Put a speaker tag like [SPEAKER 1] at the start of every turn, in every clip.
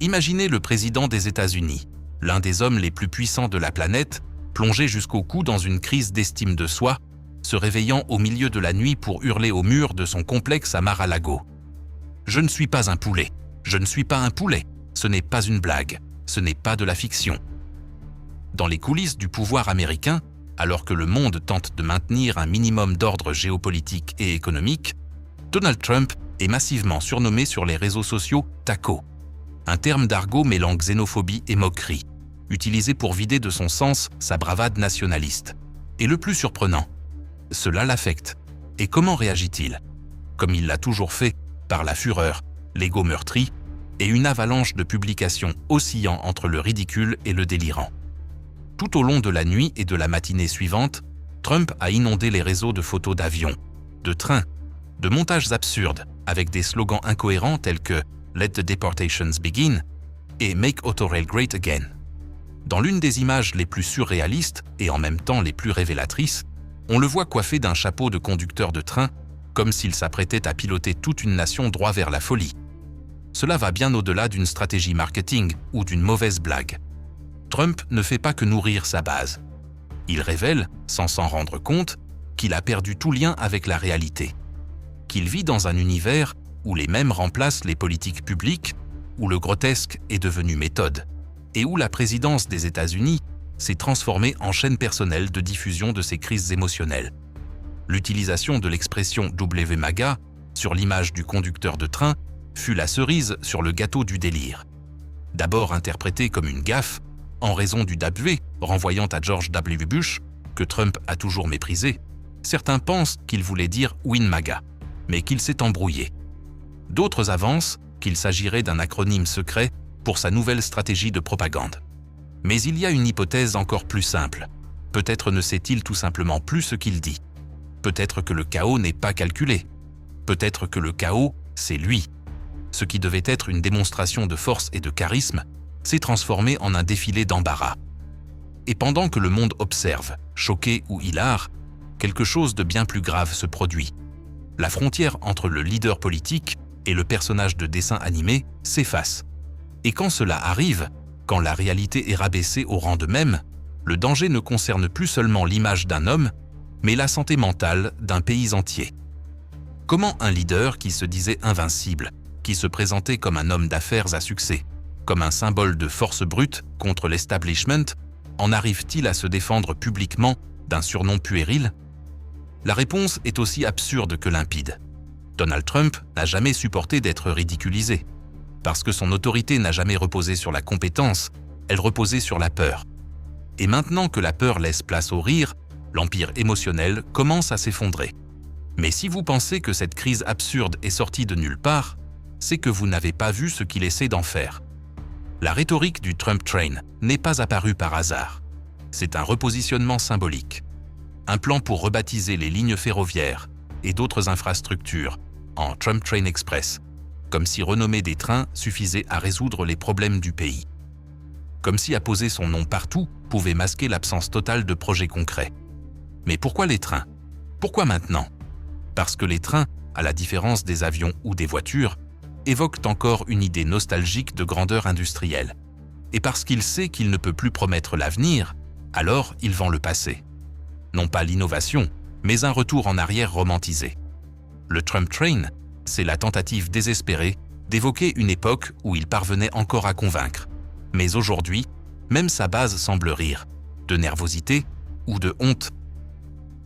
[SPEAKER 1] Imaginez le président des États-Unis, l'un des hommes les plus puissants de la planète, plongé jusqu'au cou dans une crise d'estime de soi, se réveillant au milieu de la nuit pour hurler au mur de son complexe à Mar-a-Lago. « Je ne suis pas un poulet, je ne suis pas un poulet, ce n'est pas une blague, ce n'est pas de la fiction. » Dans les coulisses du pouvoir américain, alors que le monde tente de maintenir un minimum d'ordre géopolitique et économique, Donald Trump est massivement surnommé sur les réseaux sociaux « Taco », un terme d'argot mêlant xénophobie et moquerie, utilisé pour vider de son sens sa bravade nationaliste. Et le plus surprenant, cela l'affecte. Et comment réagit-il? Comme il l'a toujours fait, par la fureur, l'ego meurtri et une avalanche de publications oscillant entre le ridicule et le délirant. Tout au long de la nuit et de la matinée suivante, Trump a inondé les réseaux de photos d'avions, de trains, de montages absurdes avec des slogans incohérents tels que « Let the deportations begin » et « Make Autorail Great Again ». Dans l'une des images les plus surréalistes et en même temps les plus révélatrices, on le voit coiffé d'un chapeau de conducteur de train, comme s'il s'apprêtait à piloter toute une nation droit vers la folie. Cela va bien au-delà d'une stratégie marketing ou d'une mauvaise blague. Trump ne fait pas que nourrir sa base. Il révèle, sans s'en rendre compte, qu'il a perdu tout lien avec la réalité. Qu'il vit dans un univers où les mêmes remplacent les politiques publiques, où le grotesque est devenu méthode, et où la présidence des États-Unis s'est transformée en chaîne personnelle de diffusion de ses crises émotionnelles. L'utilisation de l'expression WMAGA sur l'image du conducteur de train fut la cerise sur le gâteau du délire. D'abord interprétée comme une gaffe, en raison du W renvoyant à George W. Bush, que Trump a toujours méprisé, certains pensent qu'il voulait dire Win MAGA, mais qu'il s'est embrouillé. D'autres avancent qu'il s'agirait d'un acronyme secret pour sa nouvelle stratégie de propagande. Mais il y a une hypothèse encore plus simple. Peut-être ne sait-il tout simplement plus ce qu'il dit. Peut-être que le chaos n'est pas calculé. Peut-être que le chaos, c'est lui. Ce qui devait être une démonstration de force et de charisme s'est transformé en un défilé d'embarras. Et pendant que le monde observe, choqué ou hilar, quelque chose de bien plus grave se produit. La frontière entre le leader politique et le personnage de dessin animé s'efface. Et quand cela arrive, quand la réalité est rabaissée au rang de mème, le danger ne concerne plus seulement l'image d'un homme, mais la santé mentale d'un pays entier. Comment un leader qui se disait invincible, qui se présentait comme un homme d'affaires à succès, comme un symbole de force brute contre l'establishment, en arrive-t-il à se défendre publiquement d'un surnom puéril? La réponse est aussi absurde que limpide. Donald Trump n'a jamais supporté d'être ridiculisé. Parce que son autorité n'a jamais reposé sur la compétence, elle reposait sur la peur. Et maintenant que la peur laisse place au rire, l'empire émotionnel commence à s'effondrer. Mais si vous pensez que cette crise absurde est sortie de nulle part, c'est que vous n'avez pas vu ce qu'il essaie d'en faire. La rhétorique du Trump Train n'est pas apparue par hasard. C'est un repositionnement symbolique. Un plan pour rebaptiser les lignes ferroviaires et d'autres infrastructures en Trump Train Express, comme si renommer des trains suffisait à résoudre les problèmes du pays. Comme si apposer son nom partout pouvait masquer l'absence totale de projets concrets. Mais pourquoi les trains? Pourquoi maintenant? Parce que les trains, à la différence des avions ou des voitures, évoquent encore une idée nostalgique de grandeur industrielle. Et parce qu'il sait qu'il ne peut plus promettre l'avenir, alors il vend le passé. Non pas l'innovation, mais un retour en arrière romantisé. Le Trump Train, c'est la tentative désespérée d'évoquer une époque où il parvenait encore à convaincre. Mais aujourd'hui, même sa base semble rire, de nervosité ou de honte.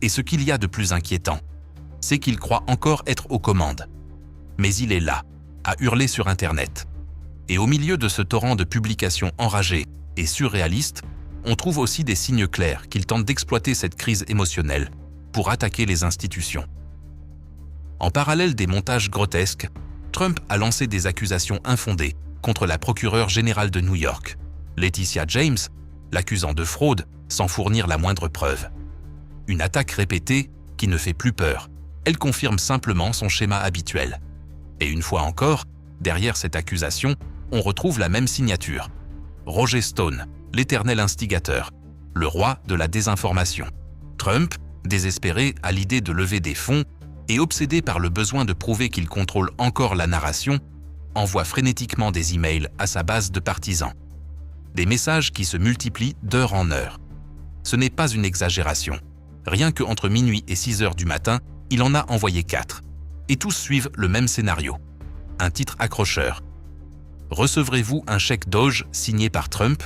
[SPEAKER 1] Et ce qu'il y a de plus inquiétant, c'est qu'il croit encore être aux commandes. Mais il est là, à hurler sur Internet. Et au milieu de ce torrent de publications enragées et surréalistes, on trouve aussi des signes clairs qu'il tente d'exploiter cette crise émotionnelle pour attaquer les institutions. En parallèle des montages grotesques, Trump a lancé des accusations infondées contre la procureure générale de New York, Letitia James, l'accusant de fraude sans fournir la moindre preuve. Une attaque répétée qui ne fait plus peur, elle confirme simplement son schéma habituel. Et une fois encore, derrière cette accusation, on retrouve la même signature. Roger Stone, l'éternel instigateur, le roi de la désinformation. Trump, désespéré à l'idée de lever des fonds et obsédé par le besoin de prouver qu'il contrôle encore la narration, envoie frénétiquement des emails à sa base de partisans. Des messages qui se multiplient d'heure en heure. Ce n'est pas une exagération. Rien qu'entre minuit et 6 heures du matin, il en a envoyé 4. Et tous suivent le même scénario. Un titre accrocheur. Recevrez-vous un chèque Doge signé par Trump?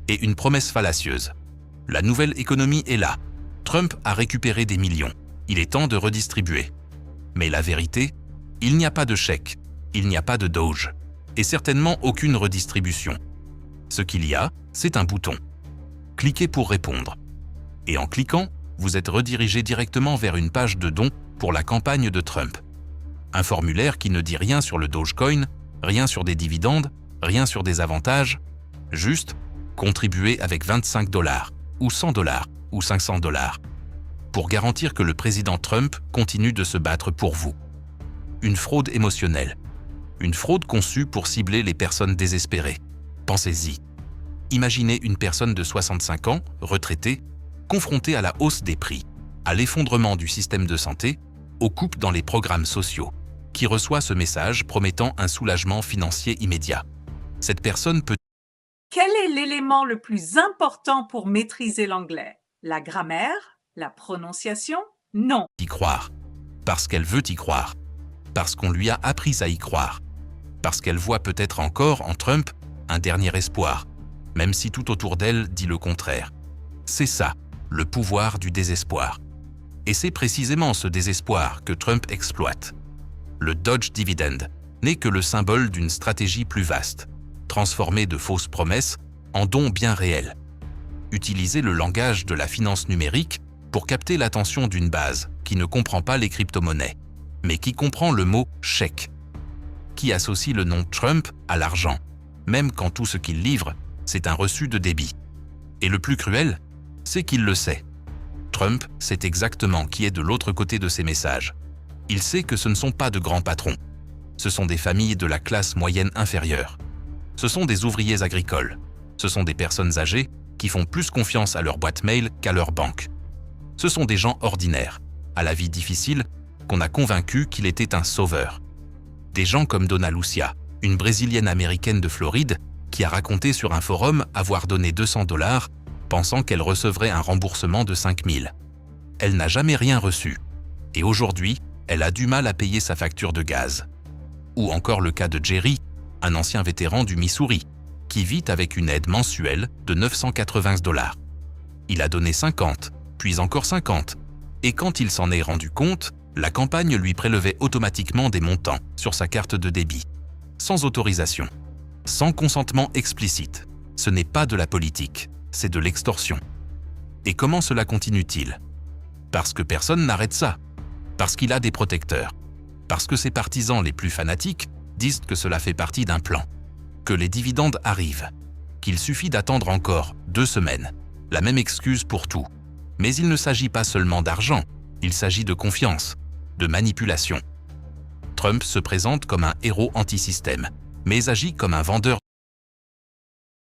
[SPEAKER 1] Et une promesse fallacieuse. La nouvelle économie est là. Trump a récupéré des millions. Il est temps de redistribuer. Mais la vérité, il n'y a pas de chèque, il n'y a pas de Doge, et certainement aucune redistribution. Ce qu'il y a, c'est un bouton. Cliquez pour répondre. Et en cliquant, vous êtes redirigé directement vers une page de dons pour la campagne de Trump. Un formulaire qui ne dit rien sur le Dogecoin, rien sur des dividendes, rien sur des avantages, juste contribuer avec 25 $, ou 100 $, ou 500 $, pour garantir que le président Trump continue de se battre pour vous. Une fraude émotionnelle. Une fraude conçue pour cibler les personnes désespérées. Pensez-y. Imaginez une personne de 65 ans, retraitée, confrontée à la hausse des prix, à l'effondrement du système de santé, aux coupes dans les programmes sociaux, qui reçoit ce message promettant un soulagement financier immédiat. Cette personne peut...
[SPEAKER 2] Quel est l'élément le plus important pour maîtriser l'anglais? La grammaire? La prononciation? Non.
[SPEAKER 1] Y croire. Parce qu'elle veut y croire. Parce qu'on lui a appris à y croire. Parce qu'elle voit peut-être encore en Trump un dernier espoir, même si tout autour d'elle dit le contraire. C'est ça, le pouvoir du désespoir. Et c'est précisément ce désespoir que Trump exploite. Le Doge Dividend n'est que le symbole d'une stratégie plus vaste, transformer de fausses promesses en dons bien réels. Utiliser le langage de la finance numérique pour capter l'attention d'une base qui ne comprend pas les crypto-monnaies, mais qui comprend le mot « chèque », qui associe le nom Trump à l'argent, même quand tout ce qu'il livre, c'est un reçu de débit. Et le plus cruel, c'est qu'il le sait. Trump sait exactement qui est de l'autre côté de ces messages. Il sait que ce ne sont pas de grands patrons. Ce sont des familles de la classe moyenne inférieure. Ce sont des ouvriers agricoles. Ce sont des personnes âgées qui font plus confiance à leur boîte mail qu'à leur banque. Ce sont des gens ordinaires, à la vie difficile, qu'on a convaincu qu'il était un sauveur. Des gens comme Donna Lucia, une Brésilienne américaine de Floride, qui a raconté sur un forum avoir donné 200 $, pensant qu'elle recevrait un remboursement de 5 000. Elle n'a jamais rien reçu. Et aujourd'hui, elle a du mal à payer sa facture de gaz. Ou encore le cas de Jerry, un ancien vétéran du Missouri, qui vit avec une aide mensuelle de 980 $. Il a donné 50, puis encore 50, et quand il s'en est rendu compte, la campagne lui prélevait automatiquement des montants sur sa carte de débit, sans autorisation, sans consentement explicite. Ce n'est pas de la politique, c'est de l'extorsion. Et comment cela continue-t-il? Parce que personne n'arrête ça, parce qu'il a des protecteurs, parce que ses partisans les plus fanatiques disent que cela fait partie d'un plan, que les dividendes arrivent, qu'il suffit d'attendre encore 2 semaines, la même excuse pour tout. Mais il ne s'agit pas seulement d'argent, il s'agit de confiance, de manipulation. Trump se présente comme un héros anti-système, mais agit comme un vendeur